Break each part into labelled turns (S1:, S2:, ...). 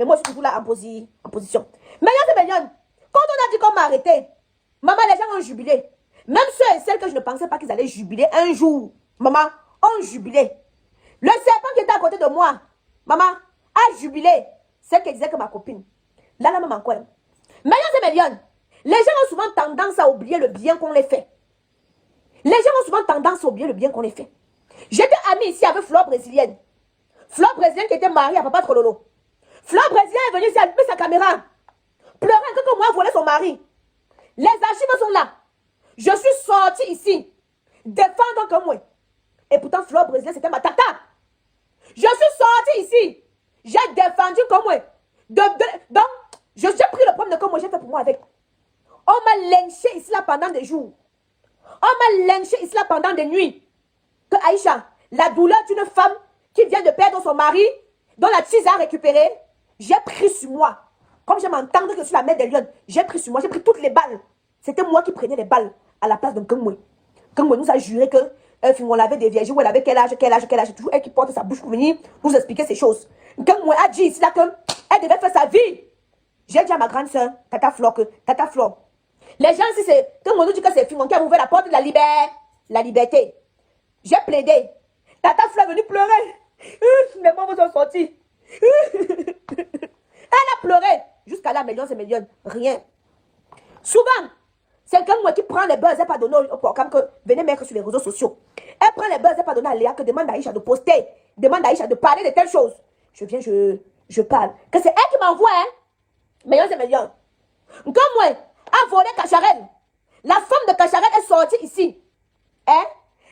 S1: Mais moi, je suis toujours là en position. Mesdames et messieurs, quand on a dit qu'on m'a arrêté, maman, les gens ont jubilé. Même ceux et celles que je ne pensais pas qu'ils allaient jubiler un jour, maman, ont jubilé. Le serpent qui était à côté de moi, maman, a jubilé. Celle qui disait que ma copine. Là, la maman, quoi. Mesdames et messieurs, les gens ont souvent tendance à oublier le bien qu'on les fait. Les gens ont souvent tendance à oublier le bien qu'on les fait. J'étais amie ici avec Flore brésilienne. Flore brésilienne qui était mariée à Papa Trololo. Flore brésilienne est venue ici allumer sa caméra. Pleurant que moi volé son mari. Les archives sont là. Je suis sortie ici. Défendre comme moi. Et pourtant, Flore brésilienne, c'était ma tata. Je suis sortie ici. J'ai défendu comme moi. Donc, j'ai pris le problème de comme moi, j'ai fait pour moi avec. On m'a lynché ici là pendant des jours. On m'a lynché ici là pendant des nuits. Que Aïcha, la douleur d'une femme qui vient de perdre son mari, dont la tise a récupéré, j'ai pris sur moi. Comme je m'entends que je suis la mère des lions, j'ai pris sur moi, j'ai pris toutes les balles. C'était moi qui prenais les balles à la place de Kengwe. Kengwe nous a juré que on avait des vierges, où elle avait quel âge, c'est toujours elle qui porte sa bouche pour venir nous expliquer ces choses. Kengwe a dit ici là qu'elle devait faire sa vie. J'ai dit à ma grande soeur, Tata Flore, les gens, si c'est quand on nous dit que c'est Fingon qui a ouvert la porte de la liberté. J'ai plaidé. Tata Flore est venue pleurer. Mes mamans sont sortis. Elle a pleuré. Jusqu'à là, millions et millions. Rien. Souvent, c'est quelqu'un qui prend les buzz et pas donner au programme que venez mettre sur les réseaux sociaux. Elle prend les buzz et pas donner à Léa que demande à Aïcha de poster. Demande à Aïcha de parler de telles choses. Je viens, je parle. Que c'est elle qui m'envoie, hein. Millions et millions. Comme moi, a volé Cacharel. La femme de Cacharel est sortie ici. Hein?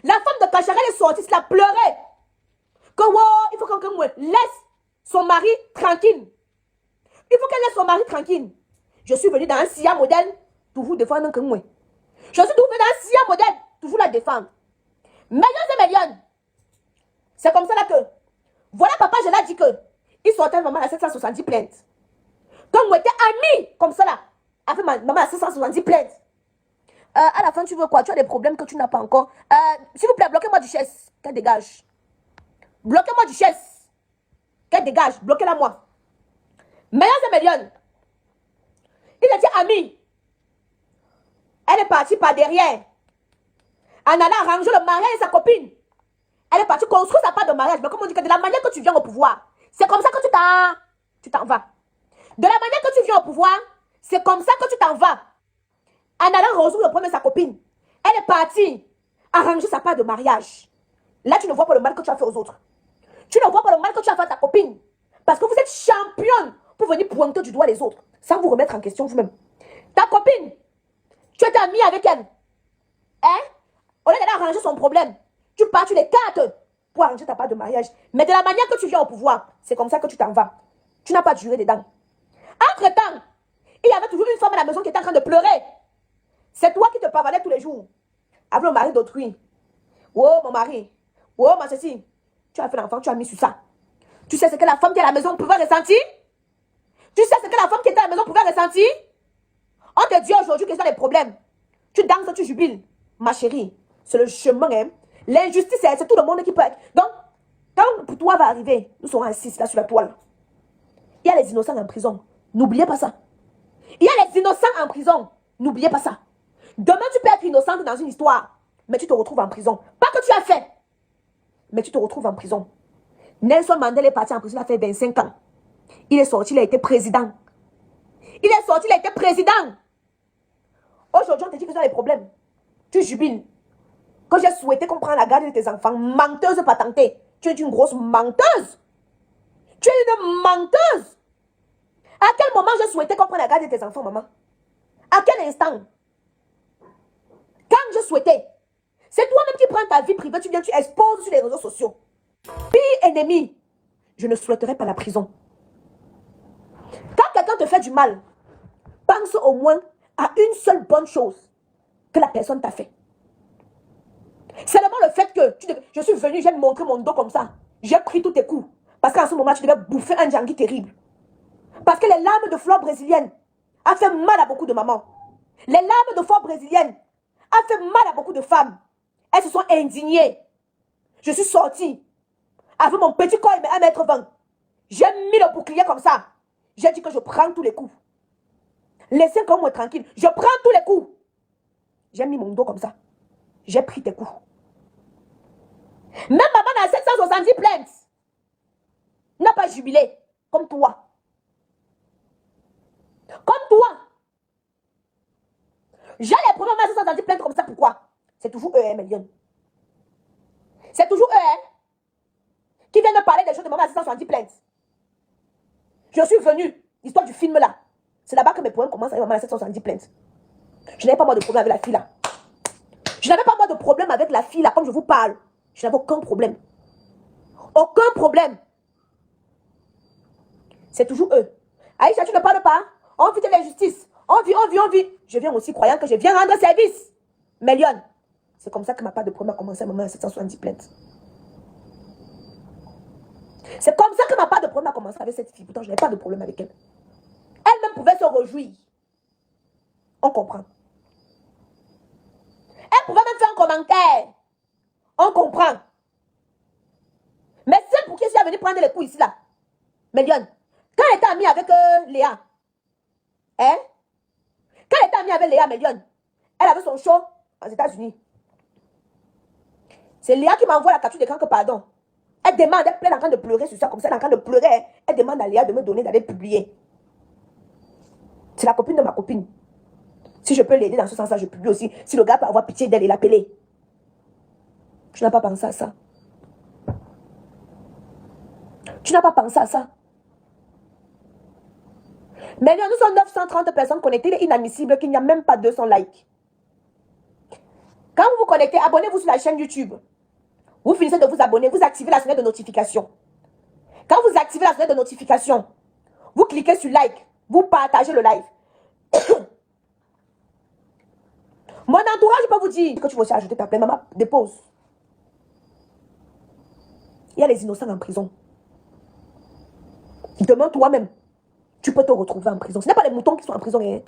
S1: La femme de Cacharel est sortie, elle a pleuré. Que wow, il faut que moi laisse son mari tranquille. Il faut qu'elle laisse son mari tranquille. Je suis venue dans un SIA modèle, toujours défendre que moi. Je suis venue dans un SIA modèle, toujours la défendre. Millions et millions. C'est comme ça là que, voilà papa, je l'ai dit que, il sortait maman à 770 plaintes. Quand on était amis, comme ça là, avec ma maman à 770 plaintes. À la fin, tu veux quoi? Tu as des problèmes que tu n'as pas encore. S'il vous plaît, bloquez-moi Duchesse, qu'elle dégage. Bloquez-moi Duchesse, qu'elle dégage. Bloquez-la moi. Millions et millions. Il était ami. Elle est partie par derrière. En allant arranger le mariage de sa copine. Elle est partie construire sa part de mariage. Mais comme on dit que de la manière que tu viens au pouvoir, c'est comme ça que tu t'en vas. De la manière que tu viens au pouvoir, c'est comme ça que tu t'en vas. En allant résoudre le problème de sa copine. Elle est partie arranger sa part de mariage. Là, tu ne vois pas le mal que tu as fait aux autres. Tu ne vois pas le mal que tu as fait à ta copine. Parce que vous êtes championne pour venir pointer du doigt les autres. Sans vous remettre en question vous-même. Ta copine, tu étais amie avec elle. Hein? Au lieu d'aller arranger son problème, tu pars, tu les cartes pour arranger ta part de mariage. Mais de la manière que tu viens au pouvoir, c'est comme ça que tu t'en vas. Tu n'as pas juré dedans. Entre-temps, il y avait toujours une femme à la maison qui était en train de pleurer. C'est toi qui te pavanais tous les jours. Avec le mari d'autrui. Oh, mon mari. Oh, ma ceci. Tu as fait l'enfant, tu as mis sur ça. Tu sais ce que la femme qui est à la maison pouvait ressentir? Tu sais ce que la femme qui était à la maison pouvait ressentir? On te dit aujourd'hui que c'est des problèmes. Tu danses, tu jubiles. Ma chérie, c'est le chemin. Hein? L'injustice, c'est tout le monde qui peut être. Donc, quand pour toi va arriver, nous serons assis là sur la toile. Il y a les innocents en prison. N'oubliez pas ça. Il y a les innocents en prison. N'oubliez pas ça. Demain, tu peux être innocente dans une histoire, mais tu te retrouves en prison. Pas que tu as fait, mais tu te retrouves en prison. Nelson Mandela est parti en prison, il a fait 25 ans. Il est sorti, il a été président. Il est sorti, il a été président. Aujourd'hui, on te dit que tu as des problèmes. Tu jubiles. Quand j'ai souhaité qu'on prenne la garde de tes enfants, menteuse patentée. Tu es une grosse menteuse. Tu es une menteuse. À quel moment j'ai souhaité qu'on prenne la garde de tes enfants, maman? À quel instant? Quand je souhaitais. C'est toi-même qui prends ta vie privée, tu viens, tu exposes sur les réseaux sociaux. Pire ennemi, je ne souhaiterais pas la prison. Quand quelqu'un te fait du mal, pense au moins à une seule bonne chose que la personne t'a fait. Seulement le fait que je suis venu, j'ai montré mon dos comme ça. J'ai pris tous tes coups. Parce qu'en ce moment, tu devais bouffer un djangui terrible. Parce que les larmes de Flore brésilienne a fait mal à beaucoup de mamans. Les larmes de Flore brésilienne a fait mal à beaucoup de femmes. Elles se sont indignées. Je suis sortie avec mon petit corps et mes 1,20 m. J'ai mis le bouclier comme ça. J'ai dit que je prends tous les coups. Laissez comme moi tranquille. Je prends tous les coups. J'ai mis mon dos comme ça. J'ai pris tes coups. Même maman a 770 plaintes. N'a pas jubilé. Comme toi. Comme toi. J'ai les problèmes à 770 plaintes comme ça. Pourquoi? C'est toujours eux, Mélion. C'est toujours eux, qui viennent me parler des choses de maman à 770 plaintes. Je suis venue. L'histoire du film là. C'est là-bas que mes problèmes commencent avec maman à 770 plaintes. Je n'avais pas moi de problème avec la fille là. Je n'avais pas moi de problème avec la fille là, comme je vous parle. Je n'avais aucun problème. Aucun problème. C'est toujours eux. Aïcha, tu ne parles pas. On vit de l'injustice. On vit. Je viens aussi croyant que je viens rendre service. Mélion. C'est comme ça que ma part de problème a commencé à maman à 770 plaintes. C'est comme ça que ma part de problème a commencé avec cette fille. Pourtant, je n'avais pas de problème avec elle. Elle-même pouvait se réjouir. On comprend. Elle pouvait même faire un commentaire. On comprend. Mais c'est pour qui je suis venue prendre les coups ici là. Mélion. Quand elle était amie avec Léa. Hein? Quand elle était amie avec Léa, Mélion. Elle avait son show aux États-Unis. C'est Léa qui m'envoie la capture d'écran que pardon. Elle demande, elle est en train de pleurer sur ça, comme ça, elle est en train de pleurer. Elle demande à Léa de me donner, d'aller publier. C'est la copine de ma copine. Si je peux l'aider dans ce sens-là, je publie aussi. Si le gars peut avoir pitié d'elle et l'appeler. Tu n'as pas pensé à ça. Tu n'as pas pensé à ça. Maintenant, nous sommes 930 personnes connectées. Il est inadmissible qu'il n'y a même pas 200 likes. Quand vous vous connectez, abonnez-vous sur la chaîne YouTube. Vous finissez de vous abonner, vous activez la sonnette de notification. Quand vous activez la sonnette de notification, vous cliquez sur like, vous partagez le live. Mon entourage peut vous dire que tu vas aussi ajouter ta plainte. Maman, dépose. Il y a les innocents en prison. Demain, toi-même, tu peux te retrouver en prison. Ce n'est pas les moutons qui sont en prison. Hein.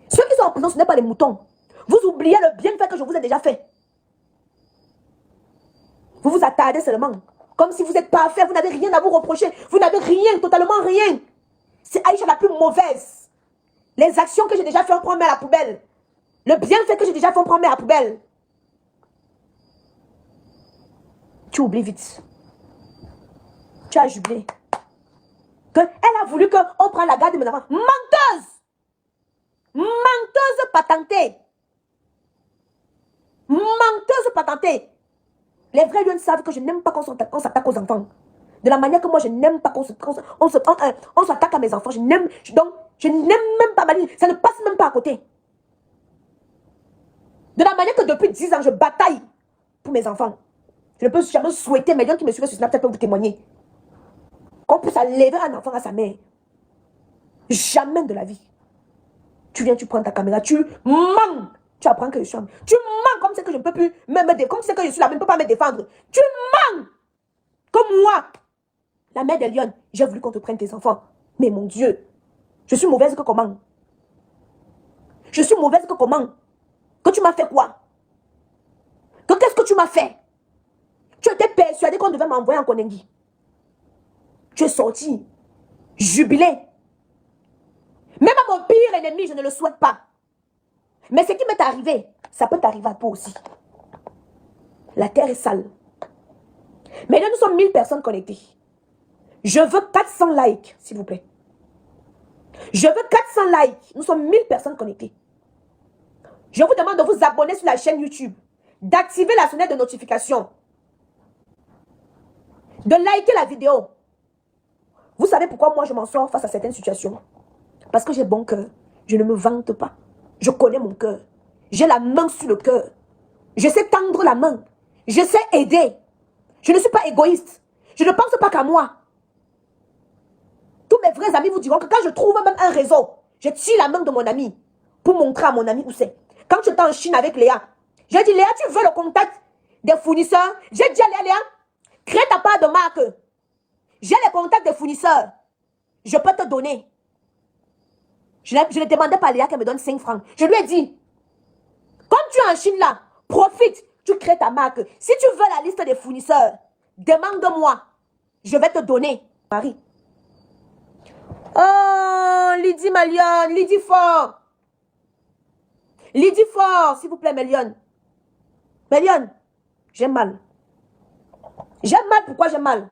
S1: Ceux qui sont en prison, ce n'est pas les moutons. Vous oubliez le bienfait que je vous ai déjà fait. Vous vous attardez seulement. Comme si vous êtes parfait, vous n'avez rien à vous reprocher. Vous n'avez rien, totalement rien. C'est Aïcha la plus mauvaise. Les actions que j'ai déjà fait, on prend à la poubelle. Le bienfait que j'ai déjà fait, on prend à la poubelle. Tu oublies vite. Tu as jubilé. Elle a voulu qu'on prenne la garde de mes enfants. Menteuse! Menteuse patentée. Menteuse patentée. Les vrais lions savent que je n'aime pas qu'on s'attaque aux enfants. De la manière que moi, je n'aime pas qu'on s'attaque à mes enfants. Je n'aime même pas ma ligne. Ça ne passe même pas à côté. De la manière que depuis 10 ans, je bataille pour mes enfants. Je ne peux jamais souhaiter, mes gens qui me suivent sur Snapchat peuvent vous témoigner, qu'on puisse enlever un enfant à sa mère. Jamais de la vie. Tu viens, tu prends ta caméra, tu mens. Tu apprends que je suis... Tu mens comme c'est que je ne peux plus me défendre. Comme c'est que je suis là, je ne peux pas me défendre. Tu mens. Comme moi. La mère des lions, j'ai voulu qu'on te prenne tes enfants. Mais mon Dieu, je suis mauvaise que comment? Je suis mauvaise que comment? Que tu m'as fait quoi? Que qu'est-ce que tu m'as fait? Tu étais persuadé qu'on devait m'envoyer en Konengi. Tu es sorti, jubilé. Même à mon pire ennemi, je ne le souhaite pas. Mais ce qui m'est arrivé, ça peut t'arriver à toi aussi. La terre est sale. Mais là, nous sommes 1000 personnes connectées. Je veux 400 likes, s'il vous plaît. Je veux 400 likes. Nous sommes 1000 personnes connectées. Je vous demande de vous abonner sur la chaîne YouTube, d'activer la sonnette de notification, de liker la vidéo. Vous savez pourquoi moi je m'en sors face à certaines situations? Parce que j'ai bon cœur. Je ne me vante pas. Je connais mon cœur. J'ai la main sur le cœur. Je sais tendre la main. Je sais aider. Je ne suis pas égoïste. Je ne pense pas qu'à moi. Tous mes vrais amis vous diront que quand je trouve même un réseau, je tire la main de mon ami pour montrer à mon ami où c'est. Quand je étais en Chine avec Léa, j'ai dit, Léa, tu veux le contact des fournisseurs? J'ai dit à Léa, crée ta part de marque. J'ai les contacts des fournisseurs. Je peux te donner. Je ne demandais pas à Léa qu'elle me donne 5 francs. Je lui ai dit, comme tu es en Chine là, profite, tu crées ta marque. Si tu veux la liste des fournisseurs, demande-moi. Je vais te donner. Marie, Lydie Malion, Lydie Fort. Lydie Fort, s'il vous plaît, Malion. Malion, j'ai mal. J'ai mal, pourquoi j'ai mal?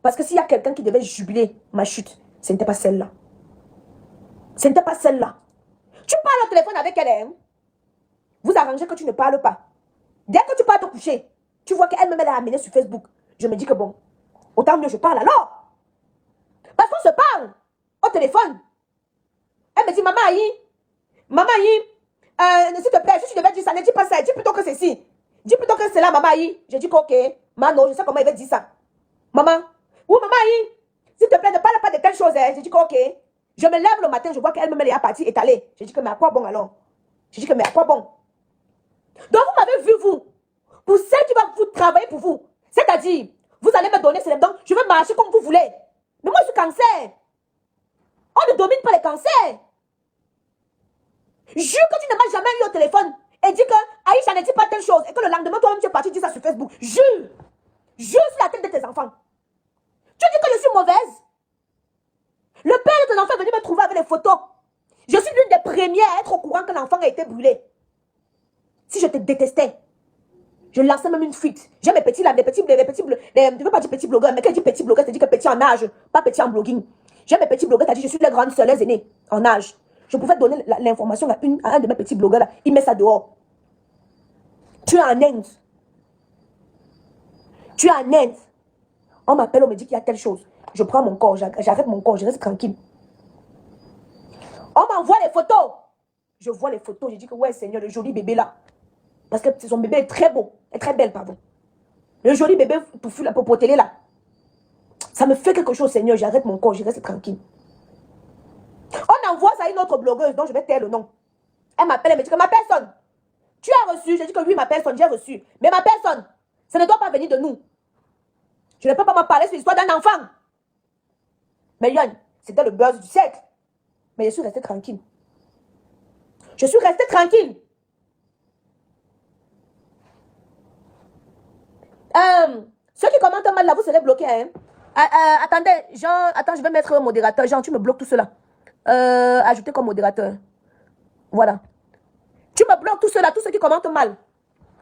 S1: Parce que s'il y a quelqu'un qui devait jubiler ma chute, ce n'était pas celle-là. Ce n'était pas celle-là. Tu parles au téléphone avec elle, hein? Vous arrangez que tu ne parles pas. Dès que tu pars te coucher, tu vois qu'elle me met à amener sur Facebook. Je me dis que bon, autant mieux je parle alors. Parce qu'on se parle au téléphone. Elle me dit, maman Aïe, s'il te plaît, si tu devais dire ça, ne dis pas ça, dis plutôt que ceci. Dis plutôt que c'est là, maman Aïe. Je dis que ok, Mano, je sais comment il va dire ça. Maman, ou maman Aïe, s'il te plaît, ne parle pas de telle chose. Hein. Je dis que ok. Je me lève le matin, je vois qu'elle me met les parties étalées. Je dis que mais à quoi bon alors? Je dis que mais à quoi bon? Donc vous m'avez vu, vous, pour celle qui va vous travailler pour vous. C'est-à-dire, vous allez me donner ces dents, je vais marcher comme vous voulez. Mais moi, je suis cancer. On ne domine pas les cancers. Jure que tu ne m'as jamais eu au téléphone et dis que Aïcha ne dit pas telle chose et que le lendemain, toi-même, tu es parti dire ça sur Facebook. Jure. Jure sur la tête de tes enfants. Tu dis que je suis mauvaise. Le père de ton enfant est venu me trouver avec les photos. Je suis l'une des premières à être au courant que l'enfant a été brûlé. Si je te détestais, je lançais même une fuite. J'ai mes petits là, je ne veux pas dire petits blogueurs, mais quand je dis petits blogueurs, c'est dit que petit en âge, pas petit en blogging. J'ai mes petits blogueurs, t'as dit je suis les grandes sœurs, les aînés, en âge. Je pouvais donner l'information à un de mes petits blogueurs là, il met ça dehors. Tu es en Inde. Tu es en Inde. On m'appelle, on me dit qu'il y a telle chose. Je prends mon corps, j'arrête mon corps, je reste tranquille. On m'envoie les photos. Je vois les photos, je dis que ouais Seigneur, le joli bébé là. Parce que son bébé est très beau, est très belle, pardon. Le joli bébé pour télé là. Ça me fait quelque chose, Seigneur, j'arrête mon corps, je reste tranquille. On envoie ça à une autre blogueuse dont je vais taire le nom. Elle m'appelle, elle me dit que ma personne, tu as reçu, je dis que oui, ma personne, j'ai reçu. Mais ma personne, ça ne doit pas venir de nous. Je ne peux pas me parler sur l'histoire d'un enfant. Mais Yann, c'était le buzz du siècle. Mais je suis restée tranquille. Je suis restée tranquille. Ceux qui commentent mal là, vous serez bloqués. Hein? Attendez, Jean, attends, je vais mettre modérateur. Jean, tu me bloques tout cela. Ajouter comme modérateur. Voilà. Tu me bloques tout cela, tous ceux qui commentent mal.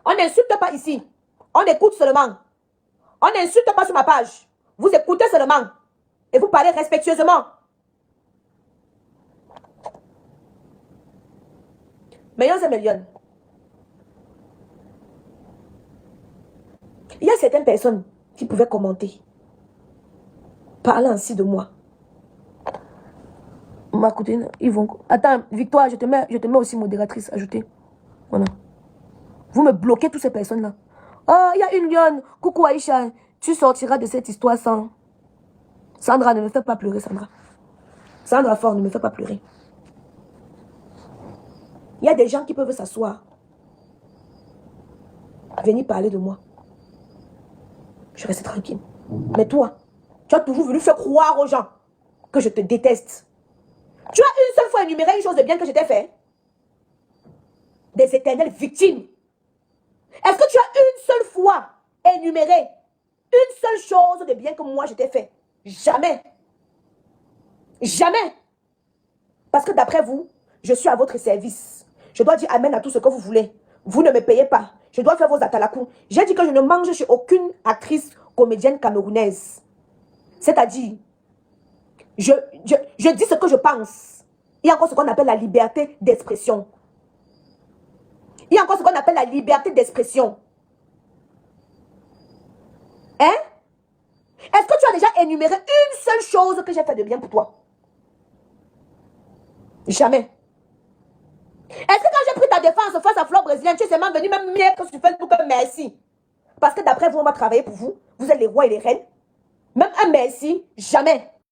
S1: On n'insulte pas ici. On écoute seulement. On n'insulte pas sur ma page. Vous écoutez seulement. Et vous parlez respectueusement. Millions et millions. Il y a certaines personnes qui pouvaient commenter. Parlant ainsi de moi. Ma cousine, ils vont... Attends, Victoire, je te mets aussi modératrice, ajoutée. Voilà. Vous me bloquez toutes ces personnes-là. Oh, il y a une lionne. Coucou Aïcha, tu sortiras de cette histoire sans... Sandra, ne me fais pas pleurer, Sandra. Sandra Fort, ne me fais pas pleurer. Il y a des gens qui peuvent s'asseoir. Venir parler de moi. Je reste tranquille. Mais toi, tu as toujours voulu faire croire aux gens que je te déteste. Tu as une seule fois énuméré une chose de bien que je t'ai fait. Des éternelles victimes. Est-ce que tu as une seule fois énuméré une seule chose de bien que moi je t'ai fait? Jamais. Jamais. Parce que d'après vous, je suis à votre service. Je dois dire amen à tout ce que vous voulez. Vous ne me payez pas. Je dois faire vos atalakou. J'ai dit que je ne mange chez aucune actrice comédienne camerounaise. C'est-à-dire, je dis ce que je pense. Il y a encore ce qu'on appelle la liberté d'expression. Il y a encore ce qu'on appelle la liberté d'expression. Hein? Est-ce que tu as déjà énuméré une seule chose que j'ai fait de bien pour toi? Jamais. Est-ce que quand j'ai pris ta défense face à Flore Brésilienne, tu es seulement venu même mettre sur Facebook un merci? Parce que d'après vous, on va travailler pour vous. Vous êtes les rois et les reines. Même un merci, jamais.